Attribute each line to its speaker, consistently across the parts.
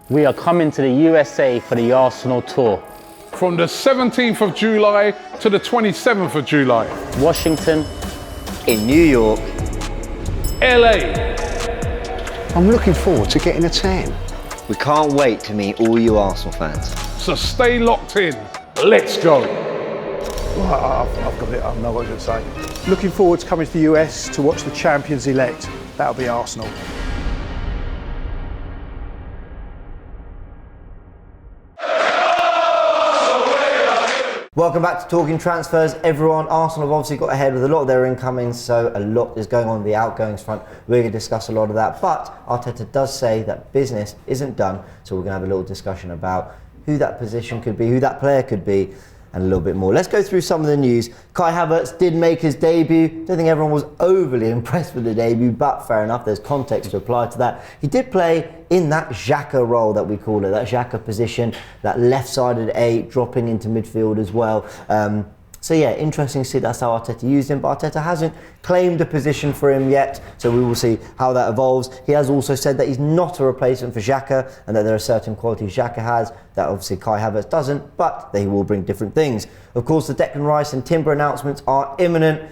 Speaker 1: We are coming to the USA for the Arsenal tour.
Speaker 2: From the 17th of July to the 27th of July.
Speaker 1: Washington.
Speaker 3: In New York.
Speaker 2: LA.
Speaker 4: I'm looking forward to getting a tan.
Speaker 3: We can't wait to meet all you Arsenal fans.
Speaker 2: So stay locked in. Let's go.
Speaker 5: Well, I've got it, I know what I was going to say. Looking forward to coming to the US to watch the champions elect. That'll be Arsenal.
Speaker 3: Welcome back to Talking Transfers, everyone. Arsenal have obviously got ahead with a lot of their incomings, so a lot is going on the outgoings front. We're going to discuss a lot of that, but Arteta does say that business isn't done, so we're going to have a little discussion about who that position could be, who that player could be, and a little bit more. Let's go through some of the news. Kai Havertz did make his debut. Don't think everyone was overly impressed with the debut, but fair enough, there's context to apply to that. He did play in that Xhaka role that we call it, that Xhaka position, that left-sided 8, dropping into midfield as well. So yeah, interesting to see that's how Arteta used him, but Arteta hasn't claimed a position for him yet, so we will see how that evolves. He has also said that he's not a replacement for Xhaka and that there are certain qualities Xhaka has that obviously Kai Havertz doesn't, but they will bring different things. Of course, the Declan Rice and Timber announcements are imminent.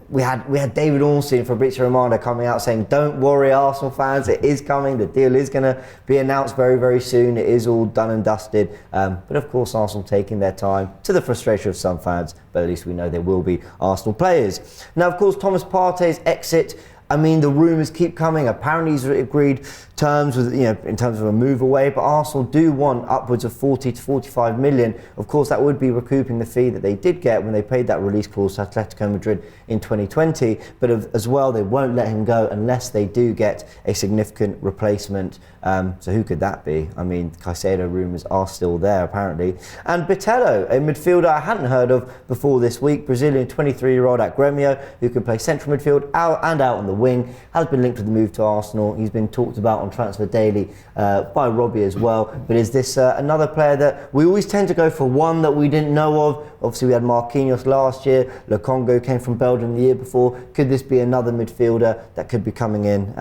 Speaker 3: We had David Ornstein and Fabrizio Romano coming out saying, don't worry Arsenal fans, it is coming, the deal is going to be announced very, very soon, it is all done and dusted. But of course Arsenal taking their time, to the frustration of some fans, but at least we know there will be Arsenal players. Now of course Thomas Partey's exit, I mean, the rumours keep coming. Apparently he's agreed terms with, in terms of a move away, but Arsenal do want upwards of 40 to 45 million. Of course, that would be recouping the fee that they did get when they paid that release clause to Atletico Madrid in 2020. But as well, they won't let him go unless they do get a significant replacement. So who could that be? I mean, Caicedo rumours are still there, apparently. And Botelho, a midfielder I hadn't heard of before this week, Brazilian 23-year-old at Grêmio, who can play central midfield out on the wing, has been linked with the move to Arsenal. He's been talked about on Transfer Daily by Robbie as well. But is this another player that we always tend to go for one that we didn't know of? Obviously we had Marquinhos last year, Le Congo came from Belgium the year before. Could this be another midfielder that could be coming in?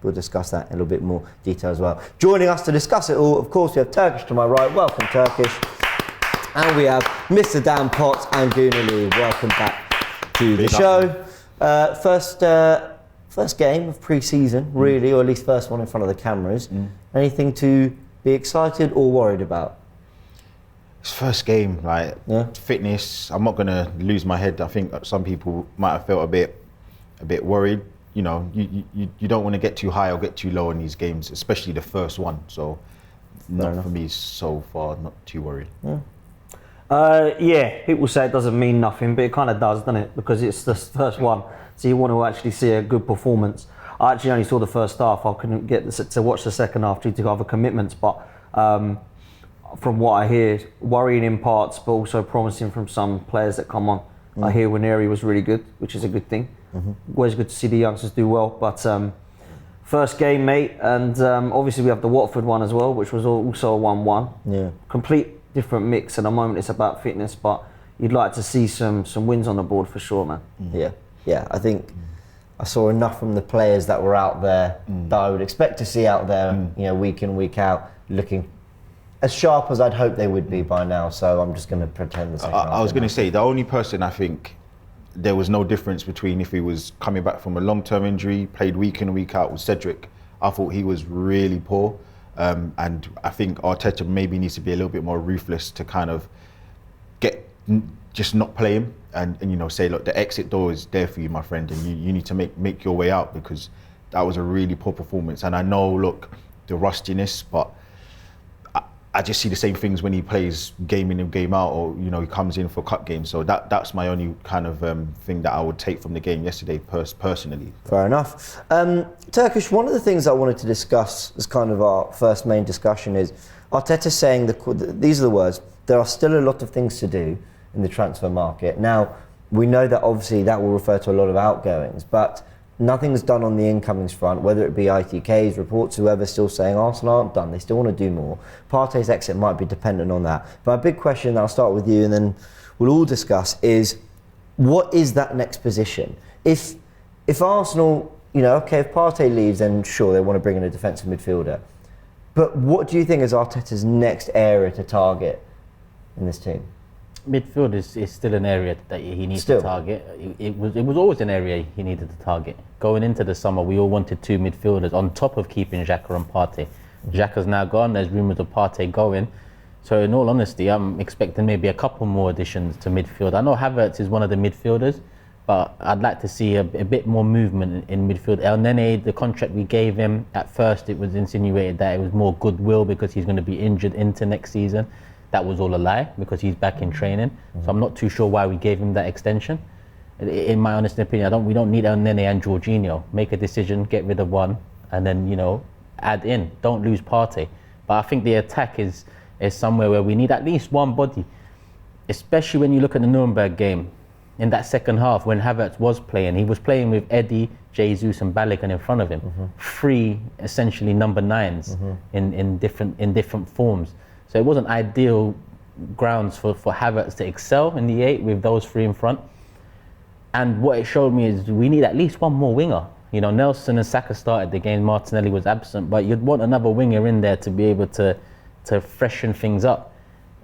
Speaker 3: We'll discuss that in a little bit more detail as well. Joining us to discuss it all, of course, we have Turkish to my right. Welcome, Turkish. And we have Mr. Dan Potts and Gunali. Welcome back to the show. First game of pre-season, really, or at least first one in front of the cameras. Anything to be excited or worried about?
Speaker 6: It's first game, fitness. I'm not gonna lose my head. I think some people might have felt a bit worried. You don't want to get too high or get too low in these games, especially the first one. So, not for me so far. Not too worried.
Speaker 7: Yeah, people say it doesn't mean nothing, but it kind of does, doesn't it? Because it's the first one, so you want to actually see a good performance. I actually only saw the first half. I couldn't get to watch the second half due to other commitments, but from what I hear, worrying in parts, but also promising from some players that come on. I hear Waneri was really good, which is a good thing. Always good to see the youngsters do well, but first game, mate, and obviously we have the Watford one as well, which was also a 1-1. Yeah. Complete different mix. At the moment it's about fitness, but you'd like to see some wins on the board for sure, man.
Speaker 3: Yeah, I think I saw enough from the players that were out there that I would expect to see out there, week in, week out, looking as sharp as I'd hope they would be by now. So I'm just going to pretend the second half.
Speaker 6: I was going to say, the only person I think there was no difference between if he was coming back from a long-term injury, played week in, week out, was Cedric. I thought he was really poor. And I think Arteta maybe needs to be a little bit more ruthless to kind of just not play him and say, look, the exit door is there for you, my friend, and you need to make your way out, because that was a really poor performance. And I know, look, the rustiness, but I just see the same things when he plays game in and game out, or he comes in for cup games. So that's my only kind of thing that I would take from the game yesterday, personally.
Speaker 3: Fair enough. Turkish, one of the things I wanted to discuss as kind of our first main discussion is Arteta saying these are the words: there are still a lot of things to do in the transfer market. Now, we know that obviously that will refer to a lot of outgoings, but nothing's done on the incomings front, whether it be ITKs, reports, whoever's still saying Arsenal aren't done, they still want to do more. Partey's exit might be dependent on that. But a big question, I'll start with you and then we'll all discuss, is what is that next position? If Arsenal, if Partey leaves, then sure, they want to bring in a defensive midfielder. But what do you think is Arteta's next area to target in this team?
Speaker 1: Midfield is still an area that he needs
Speaker 3: Still?
Speaker 1: to target. It was always an area he needed to target. Going into the summer, we all wanted 2 midfielders on top of keeping Xhaka and Partey. Xhaka's now gone. There's rumours of Partey going. So in all honesty, I'm expecting maybe a couple more additions to midfield. I know Havertz is one of the midfielders, but I'd like to see a bit more movement in midfield. El Nene, the contract we gave him, at first it was insinuated that it was more goodwill because he's going to be injured into next season. That was all a lie because he's back in training. So I'm not too sure why we gave him that extension. In my honest opinion, we don't need El Nene and Jorginho. Make a decision, get rid of one, and then, add in. Don't lose Partey. But I think the attack is somewhere where we need at least one body, especially when you look at the Nuremberg game. In that second half, when Havertz was playing, he was playing with Eddie, Jesus and Balogun in front of him. 3 essentially number 9s in different forms. So it wasn't ideal grounds for Havertz to excel in the 8 with those 3 in front. And what it showed me is we need at least one more winger. Nelson and Saka started the game, Martinelli was absent, but you'd want another winger in there to be able to freshen things up.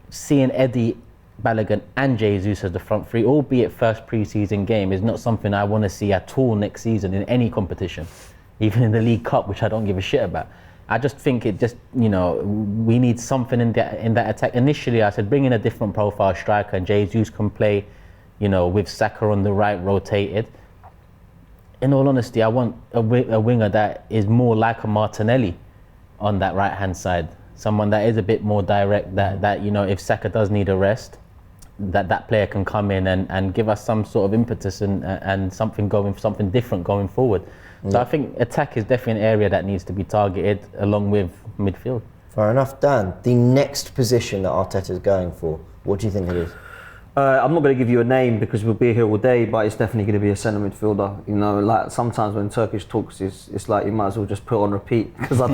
Speaker 1: Seeing Eddie, Balogun and Jesus as the front 3, albeit first pre-season game, is not something I want to see at all next season in any competition, even in the League Cup, which I don't give a shit about. I just think we need something in that attack. Initially, I said bring in a different profile striker, and Jesus can play, with Saka on the right, rotated. In all honesty, I want a winger that is more like a Martinelli on that right-hand side. Someone that is a bit more direct, that if Saka does need a rest, that player can come in and give us some sort of impetus and something different going forward. So I think attack is definitely an area that needs to be targeted along with midfield.
Speaker 3: Fair enough, Dan. The next position that Arteta's going for, what do you think it is?
Speaker 7: I'm not going to give you a name because we'll be here all day, but it's definitely going to be a centre midfielder. Like sometimes when Turkish talks, it's like you might as well just put on repeat because I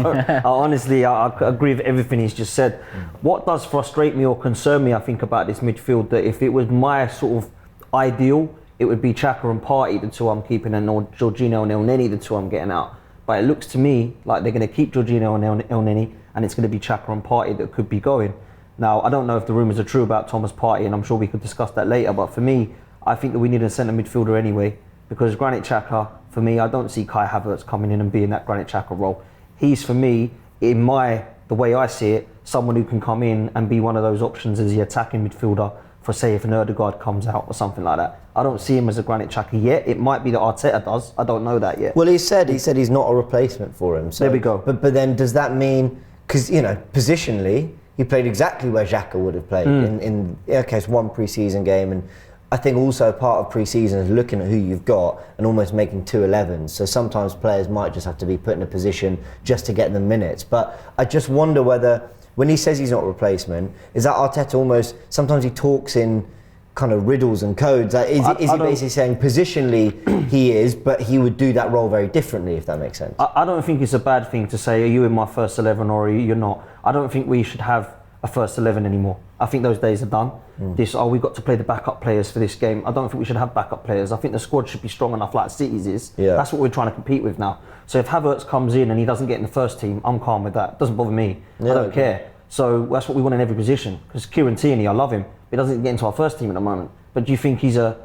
Speaker 7: agree with everything he's just said. What does frustrate me or concern me, I think, about this midfield, that if it was my sort of ideal, it would be Xhaka and Partey, the 2 I'm keeping, and or Jorginho and El Nene, the 2 I'm getting out. But it looks to me like they're going to keep Jorginho and El Nene, and it's going to be Xhaka and Partey that could be going. Now, I don't know if the rumours are true about Thomas Partey, and I'm sure we could discuss that later, but for me, I think that we need a centre midfielder anyway, because Granit Xhaka, for me, I don't see Kai Havertz coming in and being that Granit Xhaka role. He's, for me, the way I see it, someone who can come in and be one of those options as the attacking midfielder for, say, if an Ødegaard comes out or something like that. I don't see him as a Granit Xhaka yet. It might be that Arteta does. I don't know that yet.
Speaker 3: Well, he said he's not a replacement for him. So,
Speaker 7: there we go.
Speaker 3: But then does that mean, because, positionally, he played exactly where Xhaka would have played in it's one pre-season game, and I think also part of pre-season is looking at who you've got and almost making 2 11s. So sometimes players might just have to be put in a position just to get them minutes. But I just wonder whether, when he says he's not a replacement, is that Arteta almost, sometimes he talks in kind of riddles and codes. Is he basically saying positionally he is, but he would do that role very differently, if that makes sense?
Speaker 7: I don't think it's a bad thing to say, are you in my first 11 or you're not? I don't think we should have a first 11 anymore. I think those days are done. We've got to play the backup players for this game. I don't think we should have backup players. I think the squad should be strong enough like City's is.
Speaker 3: Yeah.
Speaker 7: That's what we're trying to compete with now. So if Havertz comes in and he doesn't get in the first team, I'm calm with that. It doesn't bother me.
Speaker 3: Yeah,
Speaker 7: I don't care. So that's what we want in every position. Because Kieran Tierney, I love him, but he doesn't get into our first team at the moment. But do you think he's a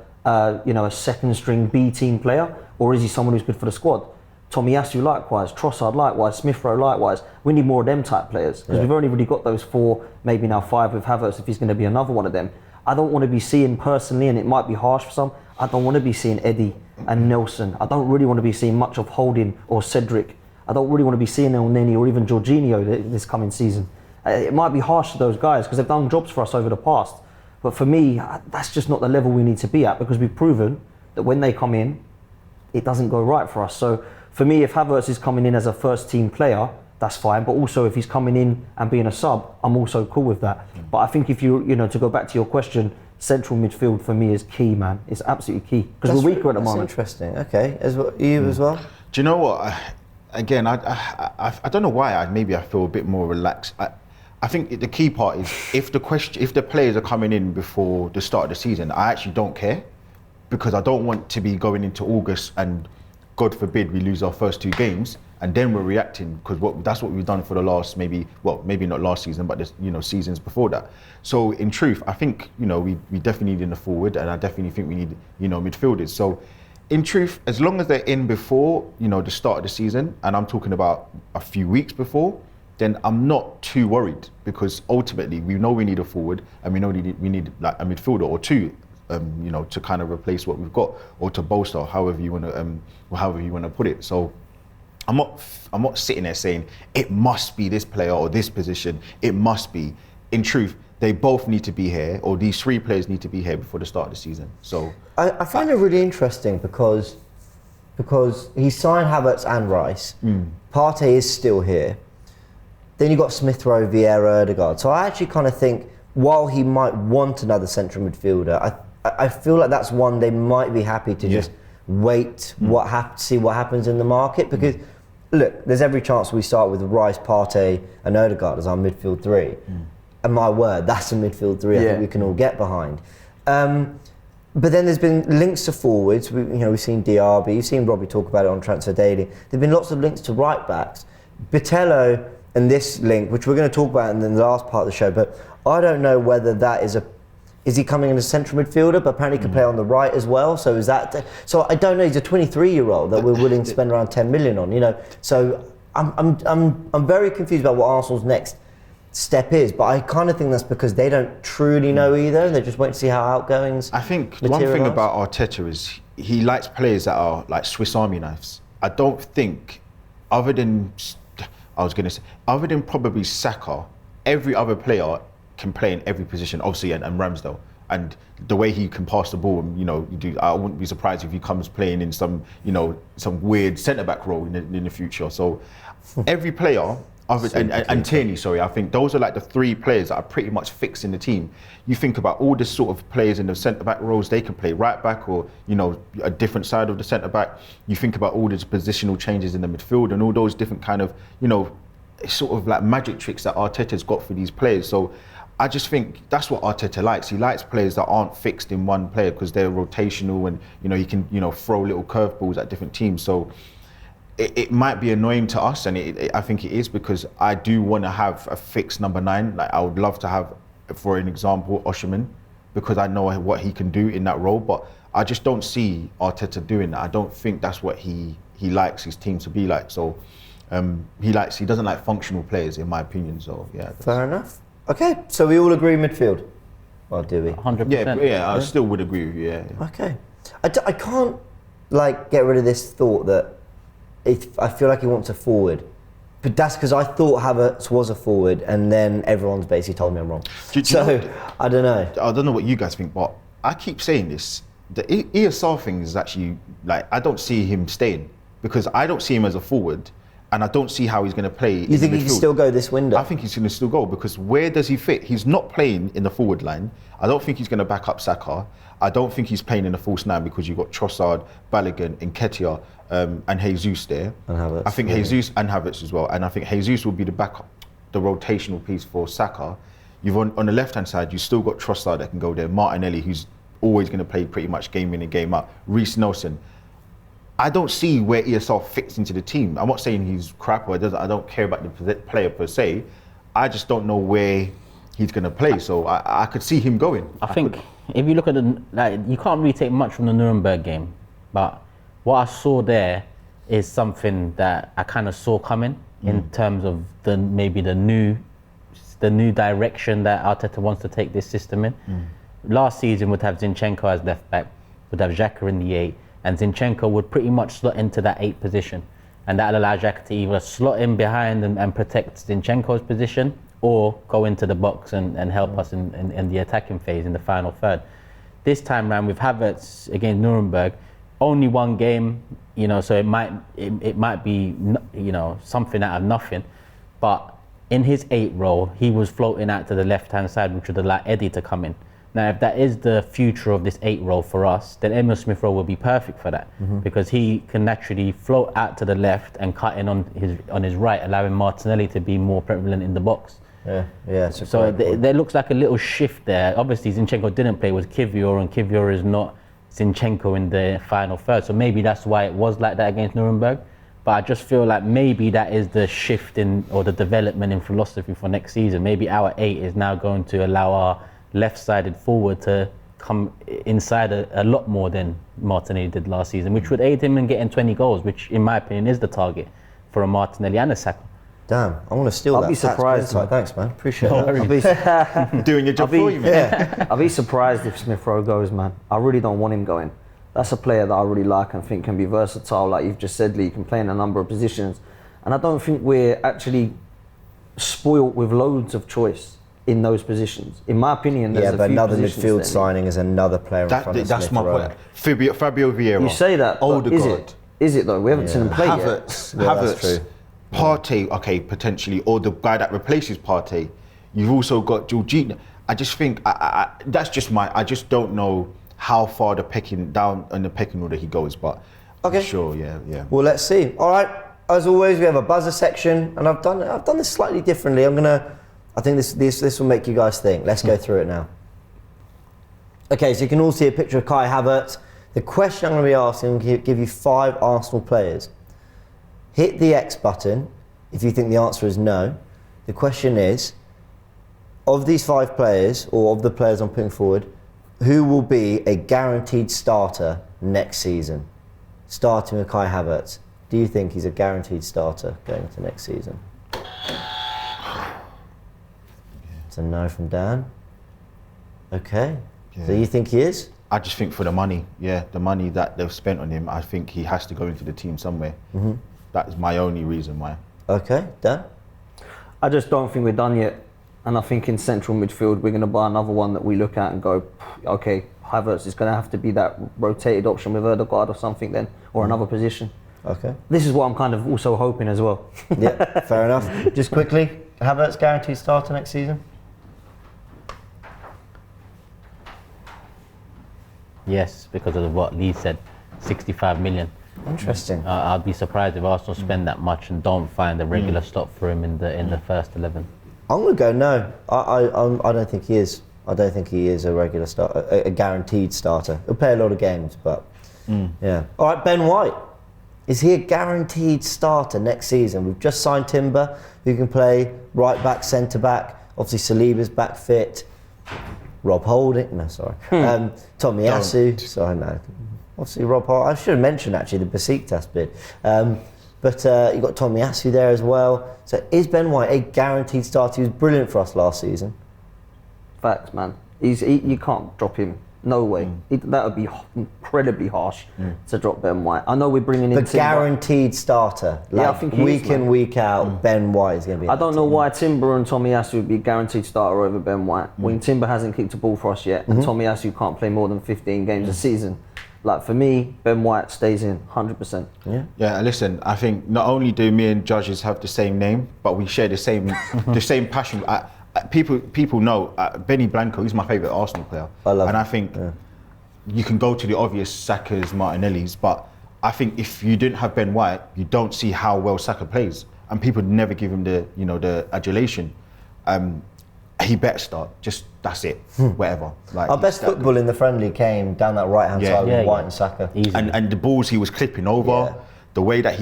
Speaker 7: second string B team player, or is he someone who's good for the squad? Tomiyasu likewise, Trossard likewise, Smith Rowe likewise. We need more of them type players because we've only really got those 4, maybe now 5 with Havertz if he's going to be another one of them. I don't want to be seeing personally, and it might be harsh for some, I don't want to be seeing Eddie and Nelson. I don't really want to be seeing much of Holding or Cedric. I don't really want to be seeing El Nene or even Jorginho this coming season. It might be harsh to those guys because they've done jobs for us over the past. But for me, that's just not the level we need to be at because we've proven that when they come in, it doesn't go right for us. So for me, if Havertz is coming in as a first team player, that's fine. But also if he's coming in and being a sub, I'm also cool with that. But I think if to go back to your question, central midfield for me is key, man. It's absolutely key because we're weaker at the moment.
Speaker 3: That's interesting. Okay, as well?
Speaker 6: Do you know what? Again, I don't know why. I feel a bit more relaxed. I think the key part is if the players are coming in before the start of the season, I actually don't care because I don't want to be going into August and God forbid we lose our first 2 games and then we're reacting because that's what we've done for the last maybe not last season, but seasons before that. So in truth, I think we definitely need a forward, and I definitely think we need midfielders. So in truth, as long as they're in before the start of the season, and I'm talking about a few weeks before, then I'm not too worried, because ultimately we know we need a forward, and we know we need like a midfielder or two, to kind of replace what we've got, or to bolster, however you want to put it. So I'm not sitting there saying it must be this player or this position. It must be. In truth, they both need to be here, or these three players need to be here before the start of the season. So
Speaker 3: I find it really interesting because he signed Havertz and Rice. Partey is still here. Then you've got Smith Rowe, Vieira, Odegaard. So I actually kind of think, while he might want another central midfielder, I feel like that's one they might be happy to just wait, see what happens in the market. Because look, there's every chance we start with Rice, Partey and Odegaard as our midfield three. And my word, that's a midfield three I think we can all get behind. But then there's been links to forwards. We've seen Diaby, you've seen Robbie talk about it on Transfer Daily. There've been lots of links to right backs. Bitello and this link, which we're going to talk about in the last part of the show, but I don't know whether that is he coming in as a central midfielder, but apparently can play on the right as well. So so I don't know. He's a 23-year-old that we're willing to spend around 10 million on. So I'm very confused about what Arsenal's next step is, but I kind of think that's because they don't truly know either. They're just waiting to see how outgoings.
Speaker 6: I think one thing about Arteta is he likes players that are like Swiss Army knives. I don't think, other than probably Saka, every other player can play in every position, obviously, and Ramsdale. And the way he can pass the ball, I wouldn't be surprised if he comes playing in some weird centre-back role in the future. So every player, and Tierney, I think those are like the three players that are pretty much fixed in the team. You think about all the sort of players in the centre-back roles, they can play right back or, a different side of the centre-back. You think about all these positional changes in the midfield and all those different kind of, sort of like magic tricks that Arteta's got for these players. So I just think that's what Arteta likes. He likes players that aren't fixed in one player because they're rotational and, he can, throw little curveballs at different teams. So it might be annoying to us, and I think it is, because I do want to have a fixed number 9. Like I would love to have, for an example, Osimhen, because I know what he can do in that role, but I just don't see Arteta doing that. I don't think that's what he likes his team to be like. So he doesn't like functional players, in my opinion. So yeah.
Speaker 3: Fair enough. Okay, so we all agree midfield. Or do we?
Speaker 1: 100%.
Speaker 6: Yeah, I still would agree with you. Yeah.
Speaker 3: Okay. I can't get rid of this thought that I feel like he wants a forward, but that's because I thought Havertz was a forward, and then everyone's basically told me I'm wrong. I don't know.
Speaker 6: I don't know what you guys think, but I keep saying this. The ESR thing is actually I don't see him staying, because I don't see him as a forward, and I don't see how he's going to play.
Speaker 3: You think he can still go this window?
Speaker 6: I think he's going to still go, because where does he fit? He's not playing in the forward line. I don't think he's going to back up Saka. I don't think he's playing in the false 9, because you've got Trossard, Balogun, Nketiah, and Jesus there.
Speaker 3: And Havertz.
Speaker 6: I think Jesus and Havertz as well. And I think Jesus will be the backup, the rotational piece for Saka. You've on the left-hand side, you've still got Trossard that can go there. Martinelli, who's always going to play pretty much game in and game out. Reece Nelson. I don't see where ESR fits into the team. I'm not saying he's crap, or I don't care about the player per se. I just don't know where he's going to play. So I could see him going.
Speaker 1: I think if you look at you can't really take much from the Nuremberg game, but what I saw there is something that I kind of saw coming in terms of the new direction that Arteta wants to take this system in. Last season would have Zinchenko as left back, would have Xhaka in the 8, and Zinchenko would pretty much slot into that 8 position, and that would allow Xhaka to either slot in behind and protect Zinchenko's position, or go into the box and help us in the attacking phase in the final third. This time round with Havertz against Nuremberg, only one game, so it might be, something out of nothing, but in his 8 role, he was floating out to the left-hand side, which would allow Eddie to come in. Now, if that is the future of this 8 role for us, then Emil Smith Rowe will be perfect for that, because he can naturally float out to the left and cut in on his right, allowing Martinelli to be more prevalent in the box.
Speaker 3: Yeah.
Speaker 1: So there looks like a little shift there. Obviously, Zinchenko didn't play with Kivior, and Kivior is not Zinchenko in the final third. So maybe that's why it was like that against Nuremberg. But I just feel like maybe that is the shift in or the development in philosophy for next season. Maybe our 8 is now going to allow our left-sided forward to come inside a lot more than Martinelli did last season, which would aid him in getting 20 goals, which in my opinion is the target for a Martinelli and a Saka.
Speaker 3: Damn, I want to steal that.
Speaker 7: I'll be surprised.
Speaker 3: Man. Thanks, man. Appreciate that.
Speaker 6: Doing your job for you, man.
Speaker 7: I'll be surprised if Smith Rowe goes, man. I really don't want him going. That's a player that I really like and think can be versatile, like you've just said, Lee. He can play in a number of positions. And I don't think we're actually spoilt with loads of choice in those positions. In my opinion, there's a
Speaker 3: but
Speaker 7: few
Speaker 3: another
Speaker 7: positions
Speaker 3: midfield
Speaker 7: there.
Speaker 3: signing is another player in front of
Speaker 6: That's
Speaker 3: Smith
Speaker 6: my
Speaker 3: Rowe.
Speaker 6: point. Fabio Vieira.
Speaker 7: You say that, but is
Speaker 6: Odegaard.
Speaker 7: it? Is it though? We haven't seen him play yet.
Speaker 6: Havertz,
Speaker 3: Yeah, that's
Speaker 6: Havertz,
Speaker 3: true.
Speaker 6: Partey, okay, potentially, or the guy that replaces Partey. You've also got Jorginho. I just think that's just I just don't know how far the pecking order he goes, but
Speaker 3: Okay.
Speaker 6: I'm sure, yeah.
Speaker 3: Well, let's see. All right. As always, we have a buzzer section, and I've done this slightly differently. I think this will make you guys think. Let's go through it now. Okay, so you can all see a picture of Kai Havertz. The question I'm going to be asking will give you 5 Arsenal players. Hit the X button if you think the answer is no. The question is, of these 5 players, or of the players I'm putting forward, who will be a guaranteed starter next season? Starting with Kai Havertz. Do you think he's a guaranteed starter going into next season? It's a no from Dan. Okay. So you think he is?
Speaker 6: I just think for the money, the money that they've spent on him, I think he has to go into the team somewhere. That is my only reason why.
Speaker 3: Okay, Dan?
Speaker 7: I just don't think we're done yet. And I think in central midfield, we're going to buy another one that we look at and go, okay, Havertz is going to have to be that rotated option with Odegaard or something then, or another position.
Speaker 3: Okay.
Speaker 7: This is what I'm kind of also hoping as well.
Speaker 3: Yeah, fair enough. Just quickly, Havertz guaranteed starter next season?
Speaker 1: Yes, because of what Lee said, 65 million.
Speaker 3: Interesting.
Speaker 1: I'd be surprised if Arsenal spend that much and don't find a regular slot for him in the first 11.
Speaker 3: I'm going to go no. I don't think he is. I don't think he is a regular starter, a guaranteed starter. He'll play a lot of games, but yeah. All right, Ben White. Is he a guaranteed starter next season? We've just signed Timber, who can play right back, centre back. Obviously, Saliba's back fit. Rob Holding, no, sorry. Tommy Asu, sorry, no. Obviously, Rob Holding. I should have mentioned actually the Besiktas bid. But you've got Tommy Asu there as well. So is Ben White a guaranteed starter? He was brilliant for us last season.
Speaker 7: Facts, man. You can't drop him. No way. That would be incredibly harsh to drop Ben White. I know we're bringing in
Speaker 3: The guaranteed starter. Like
Speaker 7: I think he
Speaker 3: week
Speaker 7: is,
Speaker 3: in,
Speaker 7: man.
Speaker 3: week out, Ben White is going to be.
Speaker 7: I don't know why Timber and Tommy Asu would be guaranteed starter over Ben White when Timber hasn't kicked a ball for us yet and Tommy Asu can't play more than 15 games a season. Like for me, Ben White stays in 100%.
Speaker 6: Yeah, listen, I think not only do me and Judges have the same name, but we share the same passion. People know Benny Blanco, he's my favourite Arsenal player.
Speaker 3: I love him.
Speaker 6: And I think you can go to the obvious Saka's, Martinelli's, but I think if you didn't have Ben White, you don't see how well Saka plays. And people never give him the adulation. He better start. Just that's it. Whatever. Like
Speaker 3: Our best football in the friendly came down that right hand side with White and Saka.
Speaker 1: Easy.
Speaker 6: and the balls he was clipping over,
Speaker 3: Yeah.
Speaker 6: the way that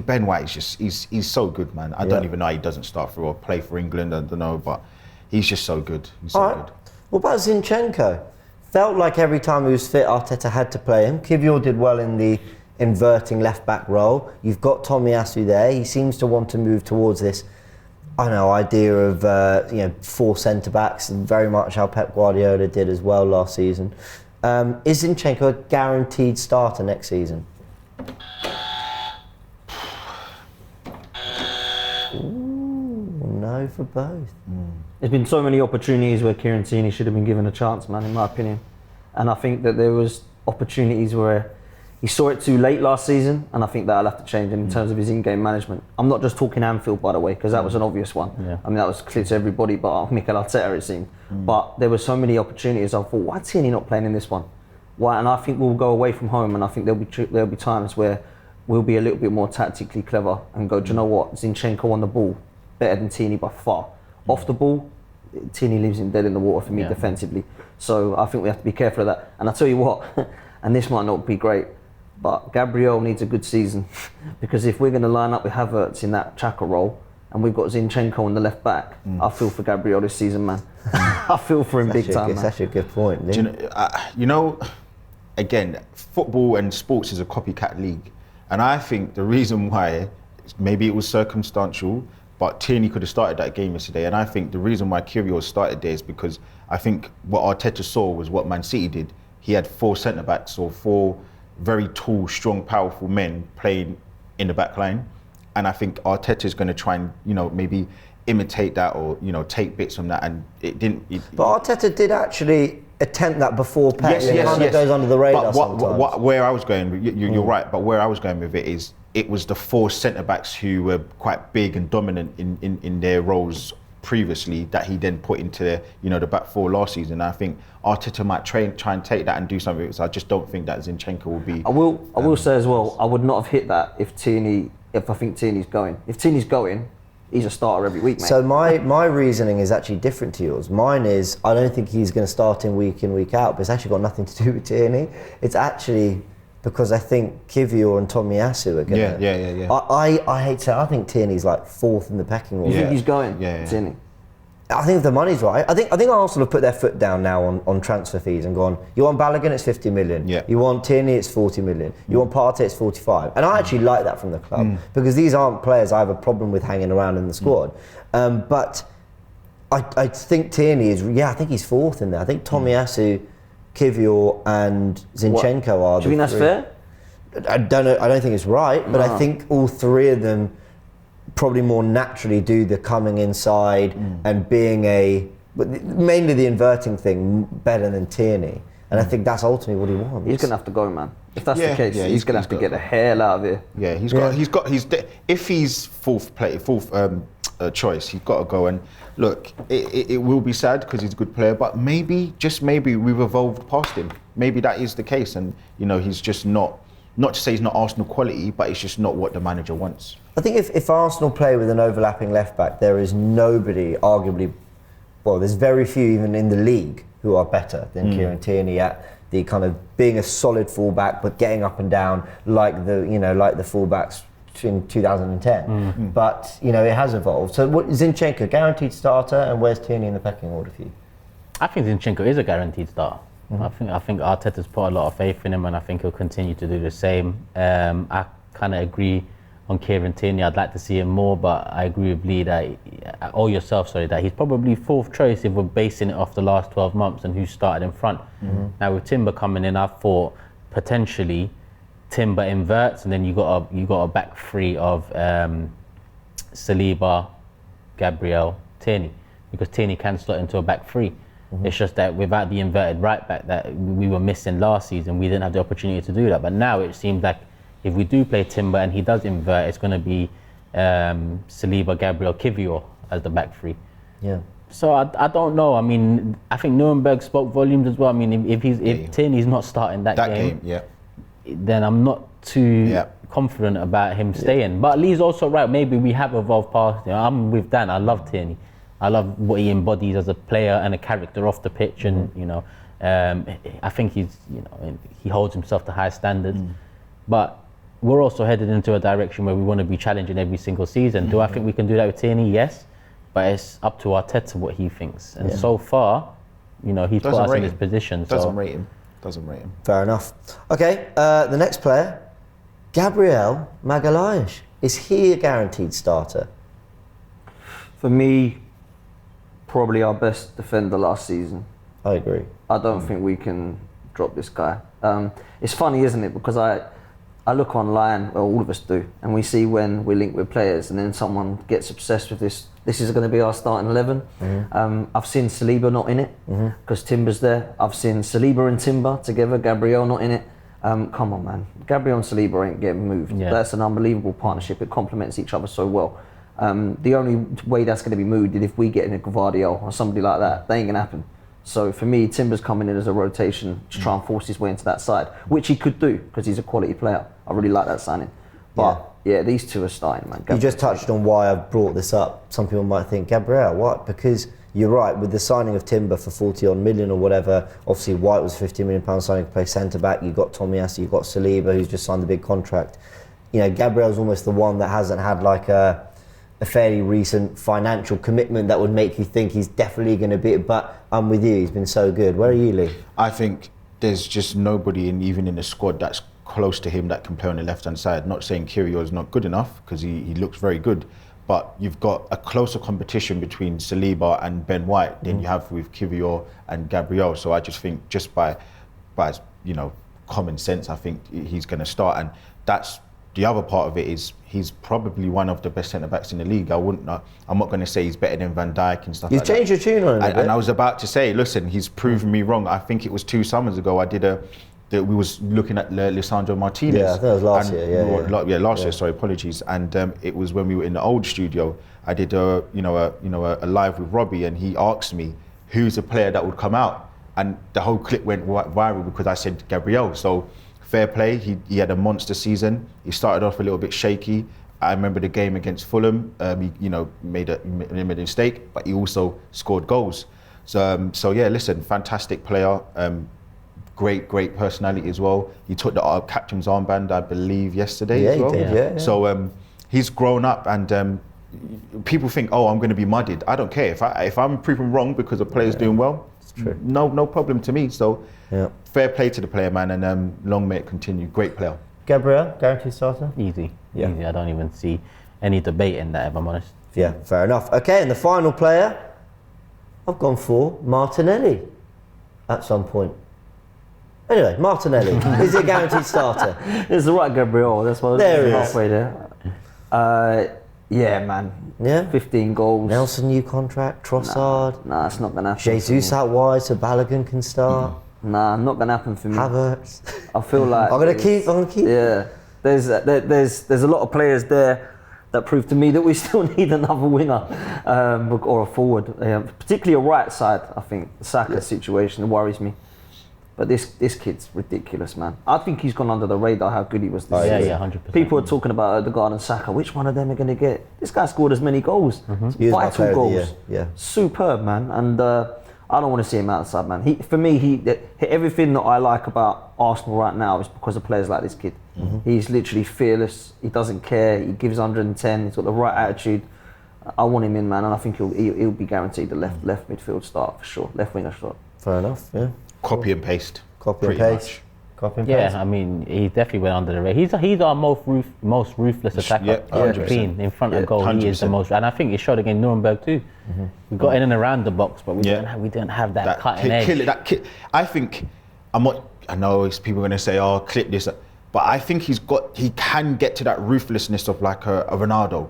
Speaker 6: Ben White is just he's so good, man. I don't even know how he doesn't start for or play for England. I don't know, but he's just so good. He's so good.
Speaker 3: What about Zinchenko? Felt like every time he was fit, Arteta had to play him. Kivior did well in the inverting left back role. You've got Tommy Asu there. He seems to want to move towards this, idea of 4 centre backs, and very much how Pep Guardiola did as well last season. Is Zinchenko a guaranteed starter next season? Ooh, no for both.
Speaker 7: There's been so many opportunities where Kieran Tierney should have been given a chance, man, in my opinion. And I think that there was opportunities where he saw it too late last season, and I think that'll have to change in terms of his in-game management. I'm not just talking Anfield, by the way, because that was an obvious one.
Speaker 1: Yeah.
Speaker 7: I mean, that was clear to everybody but Mikel Arteta, it seemed. But there were so many opportunities. I thought, why is Tierney not playing in this one? Why? And I think we'll go away from home, and I think there'll be times where we'll be a little bit more tactically clever and go, do you know what? Zinchenko on the ball, better than Tierney by far. Off the ball, Tierney leaves him dead in the water for me defensively. So I think we have to be careful of that. And I tell you what, and this might not be great, But Gabriel needs a good season because if we're going to line up with Havertz in that Xhaka role and we've got Zinchenko on the left back, I feel for Gabriel this season, man. I feel for him big time,
Speaker 3: It's
Speaker 7: man.
Speaker 3: actually a good point, Lee.
Speaker 6: You know, again, football and sports is a copycat league. And I think the reason why, maybe it was circumstantial, but Tierney could have started that game yesterday. And I think the reason why Kyrgios started there is because I think what Arteta saw was what Man City did. He had 4 centre-backs or 4 very tall, strong, powerful men playing in the back line. And I think Arteta's going to try and, maybe imitate that or, take bits from that. And it didn't.
Speaker 3: But Arteta did actually attempt that before Pep. It kind of goes under the radar sometimes.
Speaker 6: Where I was going, you're right, but where I was going with it is, it was the 4 centre-backs who were quite big and dominant in their roles previously that he then put into the back 4 last season. And I think Arteta might try and take that and do something. So I just don't think that Zinchenko will be.
Speaker 7: I will say as well, I would not have hit that if I think Tierney's going. If Tierney's going, he's a starter every week, mate.
Speaker 3: So my reasoning is actually different to yours. Mine is, I don't think he's going to start in, week out, but it's actually got nothing to do with Tierney. It's actually because I think Kivior and Tomiyasu are going to...
Speaker 6: Yeah.
Speaker 3: I hate to say, I think Tierney's like 4th in the pecking order.
Speaker 7: You think he's going,
Speaker 6: Yeah.
Speaker 7: Tierney?
Speaker 3: I think if the money's right, I think Arsenal have put their foot down now on transfer fees and gone, you want Balogun, it's 50 million.
Speaker 6: Yeah.
Speaker 3: You want Tierney, it's 40 million. You want Partey, it's 45. And I actually like that from the club because these aren't players I have a problem with hanging around in the squad. But I think Tierney is, I think he's 4th in there. I think Tomiyasu, Kivior and Zinchenko are
Speaker 7: Do you think that's fair?
Speaker 3: I don't know. I don't think it's right, but I think all 3 of them probably more naturally do the coming inside and being mainly the inverting thing better than Tierney. And I think that's ultimately what he wants.
Speaker 7: He's going to have to go, man. If that's the case, he's going to have to get the hell out of here.
Speaker 6: Yeah, if he's fourth choice, he's got to go. And look, it will be sad because he's a good player, but maybe we've evolved past him. Maybe that is the case, and he's just not to say he's not Arsenal quality, but it's just not what the manager wants.
Speaker 3: I think if Arsenal play with an overlapping left back, there is nobody arguably, there's very few even in the league who are better than Kieran Tierney at the kind of being a solid fullback but getting up and down like the fullbacks in 2010. But it has evolved. So what Zinchenko, guaranteed starter, and where's Tierney in the pecking order for you?
Speaker 1: I think Zinchenko is a guaranteed starter. I think Arteta's put a lot of faith in him, and I think he'll continue to do the same. I kind of agree on Kieran Tierney. I'd like to see him more, but I agree with Lee that he's probably 4th choice if we're basing it off the last 12 months and who started in front. Now with Timber coming in, I thought potentially Timber inverts, and then you got a back 3 of Saliba, Gabriel, Tierney, because Tierney can slot into a back 3. It's just that without the inverted right back that we were missing last season, we didn't have the opportunity to do that. But now it seems like if we do play Timber and he does invert, it's going to be Saliba, Gabriel, Kivior as the back 3. Yeah. So I don't know. I mean, I think Nuremberg spoke volumes as well. I mean, if Tierney's not starting that game, then I'm not too confident about him staying. But Lee's also right. Maybe we have evolved past. I'm with Dan. I love Tierney. I love what he embodies as a player and a character off the pitch, and I think he holds himself to high standards. But we're also headed into a direction where we want to be challenging every single season. Do I think we can do that with Tierney? Yes, but it's up to Arteta what he thinks. And so far, he's put us in this position.
Speaker 6: Doesn't rate him.
Speaker 3: Fair enough. Okay, the next player, Gabriel Magalhaes. Is he a guaranteed starter?
Speaker 7: For me, probably our best defender last season.
Speaker 3: I agree.
Speaker 7: I don't think we can drop this guy. It's funny, isn't it? Because I look online, well, all of us do, and we see when we link with players and then someone gets obsessed with this is going to be our starting 11. I've seen Saliba not in it because Timber's there. I've seen Saliba and Timber together, Gabriel not in it. Come on, man. Gabriel and Saliba ain't getting moved. Yeah. That's an unbelievable partnership. It complements each other so well. The only way that's going to be moved is if we get in a Gvardiol or somebody like that. That ain't going to happen. So for me, Timber's coming in as a rotation to try and force his way into that side, which he could do because he's a quality player. I really like that signing. But these two are starting, man.
Speaker 3: You just touched on why I've brought this up. Some people might think, Gabriel, what? Because you're right, with the signing of Timber for 40 odd million or whatever, obviously White was £50 million signing to play centre back, you've got Tomiyasu, you've got Saliba who's just signed the big contract. You know, Gabriel's almost the one that hasn't had like a fairly recent financial commitment that would make you think he's definitely going to be, but I'm with you, he's been so good. Where are you, Lee?
Speaker 6: I think there's just nobody even in the squad that's close to him that can play on the left-hand side. Not saying Kyrgios is not good enough, because he looks very good, but you've got a closer competition between Saliba and Ben White than you have with Kyrgios and Gabriel. So I just think just by you know, common sense, I think he's going to start, and that's the other part of it is he's probably one of the best centre-backs in the league. I'm not going to say he's better than Van Dijk and stuff like that.
Speaker 3: You've changed your tune on him,
Speaker 6: and I was about to say, listen, he's proven me wrong. I think it was 2 summers ago I did we was looking at Lisandro Martinez.
Speaker 3: Yeah, I think it was last year.
Speaker 6: Last year. Sorry, apologies. And it was when we were in the old studio. I did a live with Robbie, and he asked me who's a player that would come out, and the whole clip went viral because I said Gabriel. So fair play. He had a monster season. He started off a little bit shaky. I remember the game against Fulham. He made a mistake, but he also scored goals. So yeah, listen, fantastic player. Great personality as well. He took the captain's armband, I believe, yesterday as well.
Speaker 3: He did, yeah.
Speaker 6: So he's grown up, and people think, oh, I'm going to be mudded. I don't care if I'm proven wrong because a player's doing well. It's
Speaker 3: true.
Speaker 6: No problem to me. So fair play to the player, man, and long may it continue. Great player.
Speaker 3: Gabriel, guaranteed starter?
Speaker 1: Easy. Easy. I don't even see any debate in that, if I'm honest.
Speaker 3: Yeah, fair enough. Okay, and the final player, I've gone for Martinelli at some point. Anyway, Martinelli, is he a guaranteed starter?
Speaker 7: It's the right Gabriel, that's why
Speaker 3: There he is.
Speaker 7: halfway there. Yeah, man.
Speaker 3: Yeah?
Speaker 7: 15 goals.
Speaker 3: Nelson, new contract, Trossard.
Speaker 7: Nah, it's not going to happen.
Speaker 3: Jesus out wide so Balogun can start.
Speaker 7: Nah, not going to happen for me.
Speaker 3: Havertz.
Speaker 7: I feel like
Speaker 3: I'm gonna keep.
Speaker 7: Yeah, there's a lot of players there that prove to me that we still need another winger or a forward, particularly a right side. I think the Saka situation worries me. But this kid's ridiculous, man. I think he's gone under the radar how good he was this season.
Speaker 1: Yeah, 100%.
Speaker 7: People are talking about Odegaard and Saka. Which one of them are going to get? This guy scored as many goals.
Speaker 3: He was my player
Speaker 7: Vital
Speaker 3: of the
Speaker 7: goals.
Speaker 3: year, yeah.
Speaker 7: Superb, man. And I don't want to see him outside, man. For me, everything that I like about Arsenal right now is because of players like this kid. He's literally fearless. He doesn't care. He gives 110. He's got the right attitude. I want him in, man, and I think he'll be guaranteed the left midfield start for sure. Left winger start.
Speaker 3: Fair enough, yeah.
Speaker 6: Copy and paste.
Speaker 3: Copy and
Speaker 6: Pretty
Speaker 3: paste.
Speaker 6: much.
Speaker 3: Copy and paste.
Speaker 1: Yeah, I mean, he definitely went under the radar. He's our most ruthless attacker.
Speaker 6: Yeah, 100%.
Speaker 1: Clean in front of goal. He is the
Speaker 6: 100%.
Speaker 1: most, and I think it showed against Nuremberg too. We got in and around the box, but we didn't have that cutting edge.
Speaker 6: I think I know people are going to say, "Oh, clip this," but I think he can get to that ruthlessness of like a Ronaldo.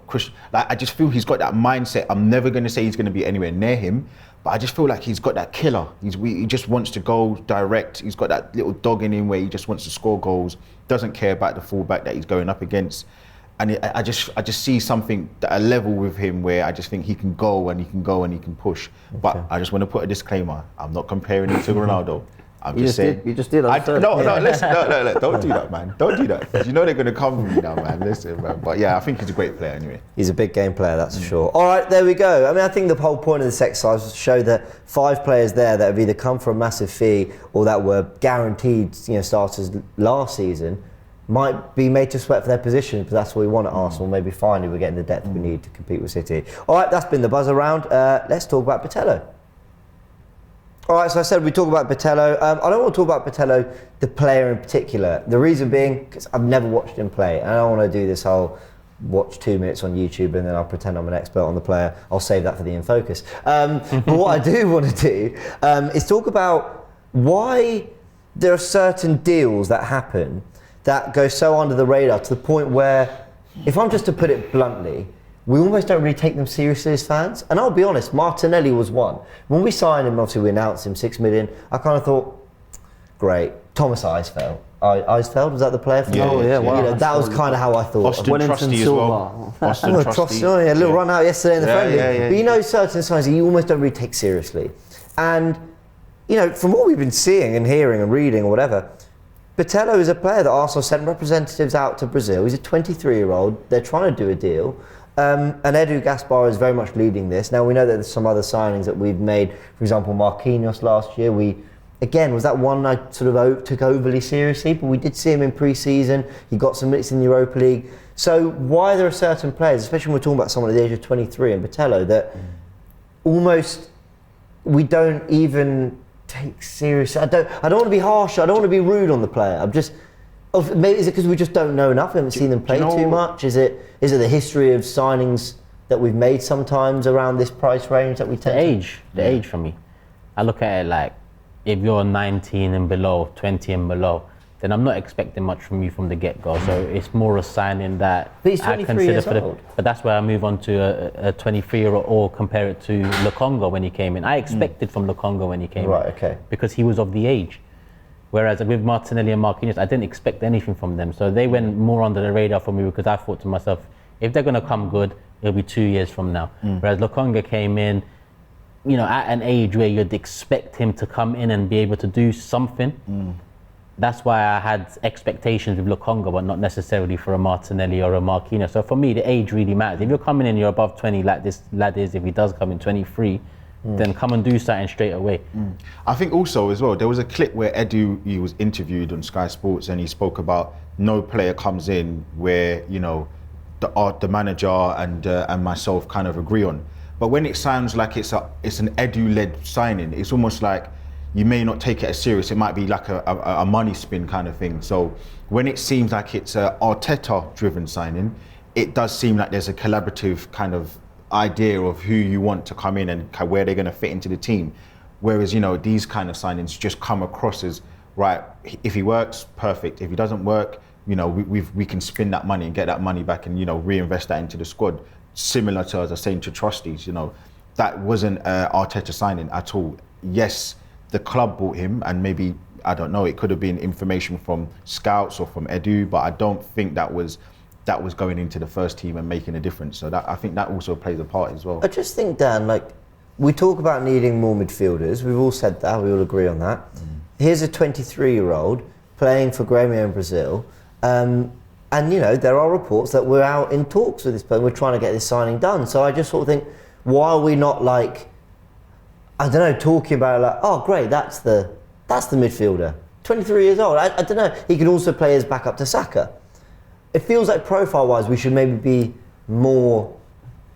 Speaker 6: Like, I just feel he's got that mindset. I'm never going to say he's going to be anywhere near him, but I just feel like he's got that killer. He just wants to go direct. He's got that little dog in him where he just wants to score goals. Doesn't care about the fullback that he's going up against. And I just see something at a level with him where I just think he can go and he can push. Okay. But I just want to put a disclaimer. I'm not comparing him to Ronaldo. I'm just saying.
Speaker 7: You just did.
Speaker 6: Listen, no, don't do that, man. Don't do that. You know they're going to come for me now, man. Listen, man. But yeah, I think he's a great player anyway.
Speaker 3: He's a big game player, that's for sure. All right, there we go. I mean, I think the whole point of this exercise was to show that 5 players there that have either come for a massive fee or that were guaranteed, starters last season might be made to sweat for their position, because that's what we want at Arsenal. Maybe finally we're getting the depth we need to compete with City. All right, that's been the buzz around. Let's talk about Botelho. All right, so I said we talk about Botelho. I don't want to talk about Botelho, the player in particular. The reason being, because I've never watched him play, and I don't want to do this whole watch 2 minutes on YouTube and then I'll pretend I'm an expert on the player. I'll save that for the In Focus. But what I do want to do is talk about why there are certain deals that happen that go so under the radar to the point where, if I'm just to put it bluntly, we almost don't really take them seriously as fans. And I'll be honest, Martinelli was one. When we signed him, obviously we announced him 6 million, I kind of thought, great. Thomas Eisfeld. Eisfeld, was that the player?
Speaker 7: Wow.
Speaker 3: That was kind of how I thought.
Speaker 6: Austin Trusty as well. Austin Trusty.
Speaker 3: A little run out yesterday in the friendly.
Speaker 6: Yeah.
Speaker 3: But certain signs you almost don't really take seriously. And, from what we've been seeing and hearing and reading or whatever, Botelho is a player that Arsenal sent representatives out to Brazil. He's a 23-year-old. They're trying to do a deal. And Edu Gaspar is very much leading this. Now we know that there's some other signings that we've made. For example, Marquinhos last year, was that one I sort of took overly seriously, but we did see him in pre-season. He got some minutes in the Europa League. So why there are certain players, especially when we're talking about someone at the age of 23 and Botello, that almost we don't even take seriously. I don't want to be harsh. I don't want to be rude on the player. Maybe is it because we just don't know enough? We haven't seen them play too much. Is it the history of signings that we've made sometimes around this price range that we tend
Speaker 1: the age for me. I look at it like if you're 19 and below, 20 and below, then I'm not expecting much from you from the get-go. So it's more a signing that
Speaker 3: But he's 23 years old.
Speaker 1: But that's where I move on to a 23-year-old or compare it to Lukonga when he came in. I expected from Lukonga when he came in.
Speaker 3: Right, okay.
Speaker 1: Because he was of the age. Whereas with Martinelli and Marquinhos, I didn't expect anything from them. So they went more under the radar for me because I thought to myself, if they're going to come good, it'll be 2 years from now. Whereas Lukonga came in, at an age where you'd expect him to come in and be able to do something. That's why I had expectations with Lukonga, but not necessarily for a Martinelli or a Marquinhos. So for me, the age really matters. If you're coming in, you're above 20 like this lad is, if he does come in 23, then come and do something straight away.
Speaker 6: I think also as well, there was a clip where Edu, he was interviewed on Sky Sports and he spoke about no player comes in where, the manager and myself kind of agree on. But when it sounds like it's an Edu-led signing, it's almost like you may not take it as serious. It might be like a money spin kind of thing. So when it seems like it's a Arteta-driven signing, it does seem like there's a collaborative kind of idea of who you want to come in and where they're going to fit into the team. Whereas, these kind of signings just come across as, right, if he works, perfect. If he doesn't work, we can spin that money and get that money back and, reinvest that into the squad. Similar to, as I was saying, to Trustees, that wasn't Arteta signing at all. Yes, the club bought him and maybe, I don't know, it could have been information from scouts or from Edu, but I don't think that was going into the first team and making a difference. So I think that also plays a part as well.
Speaker 3: I just think, Dan, we talk about needing more midfielders. We've all said that. We all agree on that. Here's a 23-year-old playing for Grêmio in Brazil. And, there are reports that we're out in talks with this player. We're trying to get this signing done. So I just sort of think, why are we not talking about it oh, great, that's the midfielder. 23 years old. I don't know. He can also play as backup to Saka. It feels like profile-wise, we should maybe be more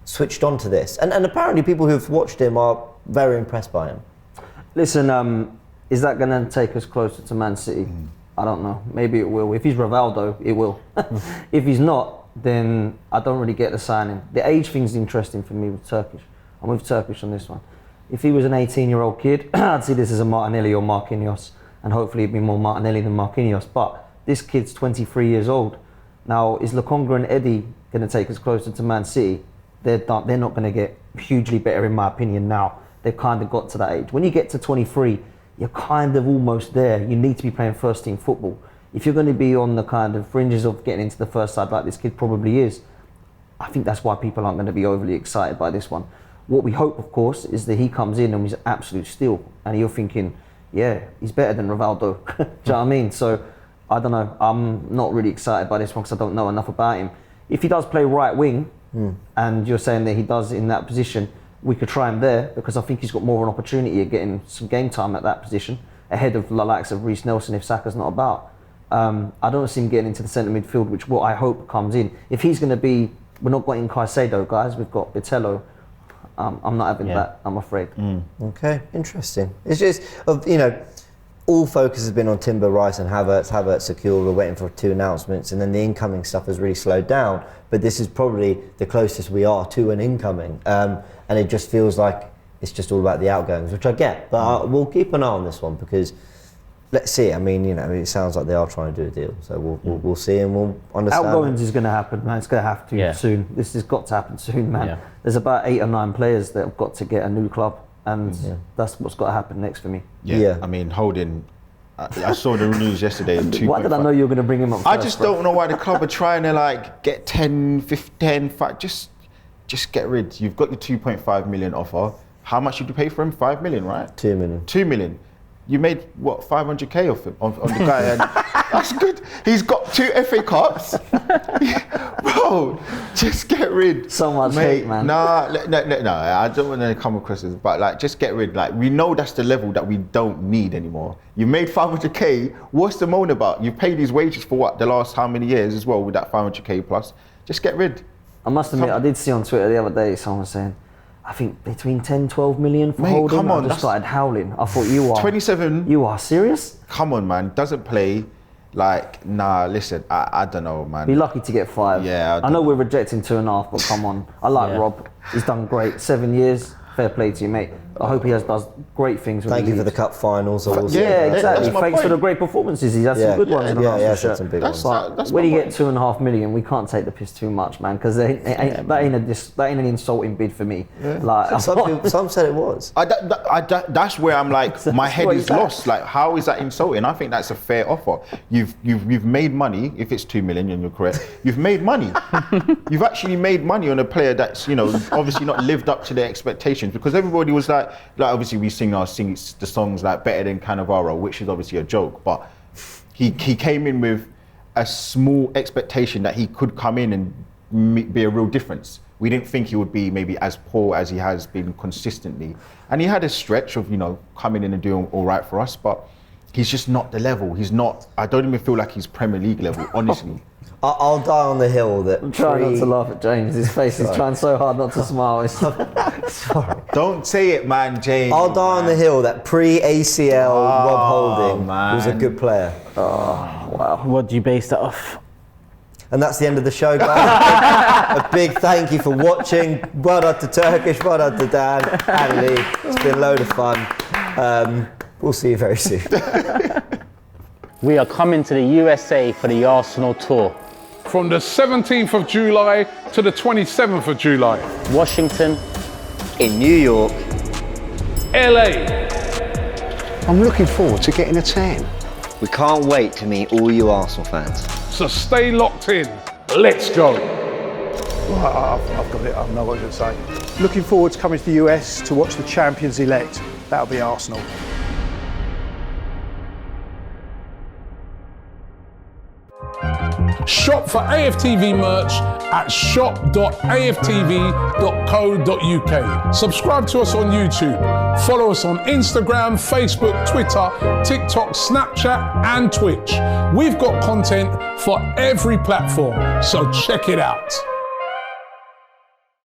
Speaker 3: switched on to this. And apparently people who've watched him are very impressed by him.
Speaker 7: Listen, is that going to take us closer to Man City? I don't know. Maybe it will. If he's Rivaldo, it will. If he's not, then I don't really get the signing. The age thing's interesting for me with Turkish. I'm with Turkish on this one. If he was an 18-year-old kid, I'd see this as a Martinelli or Marquinhos, and hopefully it'd be more Martinelli than Marquinhos. But this kid's 23 years old. Now, is Lukonga and Eddie going to take us closer to Man City? They're not going to get hugely better, in my opinion, now. They've kind of got to that age. When you get to 23, you're kind of almost there. You need to be playing first team football. If you're going to be on the kind of fringes of getting into the first side like this kid probably is, I think that's why people aren't going to be overly excited by this one. What we hope, of course, is that he comes in and he's an absolute steal. And you're thinking, yeah, he's better than Rivaldo. Do you know what I mean? So, I don't know. I'm not really excited by this one because I don't know enough about him. If he does play right wing, and you're saying that he does in that position, we could try him there because I think he's got more of an opportunity of getting some game time at that position ahead of the likes of Reece Nelson if Saka's not about. I don't see him getting into the centre midfield, which what I hope comes in. If he's going to be, we're not getting Caicedo, guys. We've got Botello. I'm not having that, I'm afraid.
Speaker 3: Okay, interesting. It's just, all focus has been on Timber, Rice and Havertz. Havertz secured, we're waiting for 2 announcements, and then the incoming stuff has really slowed down. But this is probably the closest we are to an incoming. And it just feels like it's just all about the outgoings, which I get. But we'll keep an eye on this one because let's see. I mean, it sounds like they are trying to do a deal. So we'll see and we'll understand.
Speaker 7: Outgoings is going to happen, man. It's going to have to soon. This has got to happen soon, man. There's about 8 or 9 players that have got to get a new club. And that's what's got to happen next for me.
Speaker 6: Yeah. I mean, Holding, I saw the news yesterday.
Speaker 7: Why did I know you were going to bring him up first,
Speaker 6: I just don't know why the club are trying to get 10, 15, 5, just get rid. You've got your 2.5 million offer. How much did you pay for him? 5 million, right?
Speaker 3: 2 million.
Speaker 6: 2 million. You made what 500k off him, on the guy, and that's good. He's got 2 FA Cups, bro. Just get rid.
Speaker 7: So much hate, man.
Speaker 6: No. I don't want to come across as, but like, just get rid. Like, we know that's the level that we don't need anymore. You made 500k. What's the moan about? You paid his wages for what, the last how many years as well with that 500k plus? Just get rid.
Speaker 7: I must admit, I did see on Twitter the other day someone saying, I think between 10, 12 million for holding.
Speaker 6: Come on,
Speaker 7: I just started howling. I thought, you are
Speaker 6: 27.
Speaker 7: You are serious?
Speaker 6: Come on, man. Doesn't play. Like, nah, listen, I don't know, man.
Speaker 7: Be lucky to get 5.
Speaker 6: Yeah,
Speaker 7: I know we're rejecting 2.5, but come on. I like Rob. He's done great. 7 years. Fair play to you, mate. I hope he does great things.
Speaker 3: Thank you for the cup finals. Also.
Speaker 7: Yeah, exactly.
Speaker 6: That's my
Speaker 7: Thanks for
Speaker 6: point.
Speaker 7: the great performances. He's had some good ones in the
Speaker 3: Yeah,
Speaker 7: last
Speaker 3: had some big ones.
Speaker 6: That's
Speaker 7: when
Speaker 6: my
Speaker 7: you
Speaker 6: point.
Speaker 7: get 2.5 million, we can't take the piss too much, man, because that ain't an insulting bid for me. Like,
Speaker 3: Some said it was.
Speaker 6: That's where I'm like, my head
Speaker 7: what
Speaker 6: is
Speaker 7: is that?
Speaker 6: lost. Like, how is that insulting? I think that's a fair offer. You've made money. If it's 2 million, and you're correct, you've made money. You've actually made money on a player that's, you know, obviously not lived up to their expectations, because everybody was like obviously we sing the songs like better than Cannavaro, which is obviously a joke, but he came in with a small expectation that he could come in and be a real difference. We didn't think he would be maybe as poor as he has been consistently, and he had a stretch of, you know, coming in and doing all right for us, but he's just not the level. He's not. I don't even feel like he's Premier League level, honestly.
Speaker 3: I'll die on the hill that.
Speaker 7: I'm trying not to laugh at James. His face is trying so hard not to smile.
Speaker 3: Sorry.
Speaker 6: Don't say it, man, James.
Speaker 3: I'll die on the hill that pre-ACL Rob Holding
Speaker 6: man.
Speaker 3: was a good player.
Speaker 7: Wow.
Speaker 1: What do you base that off?
Speaker 3: And that's the end of the show, guys. A big thank you for watching. Well done to Turkish, well done to Dan and Lee. It's been a load of fun. We'll see you very soon.
Speaker 1: We are coming to the USA for the Arsenal tour.
Speaker 2: From the 17th of July to the 27th of July.
Speaker 1: Washington,
Speaker 3: In New York.
Speaker 2: LA.
Speaker 4: I'm looking forward to getting a tan.
Speaker 8: We can't wait to meet all you Arsenal fans.
Speaker 2: So stay locked in. Let's go.
Speaker 5: I've got it. I know what you're going to say. Looking forward to coming to the US to watch the champions elect. That'll be Arsenal.
Speaker 2: Shop for AFTV merch at shop.aftv.co.uk. Subscribe to us on YouTube. Follow us on Instagram, Facebook, Twitter, TikTok, Snapchat, and Twitch. We've got content for every platform, so check it out.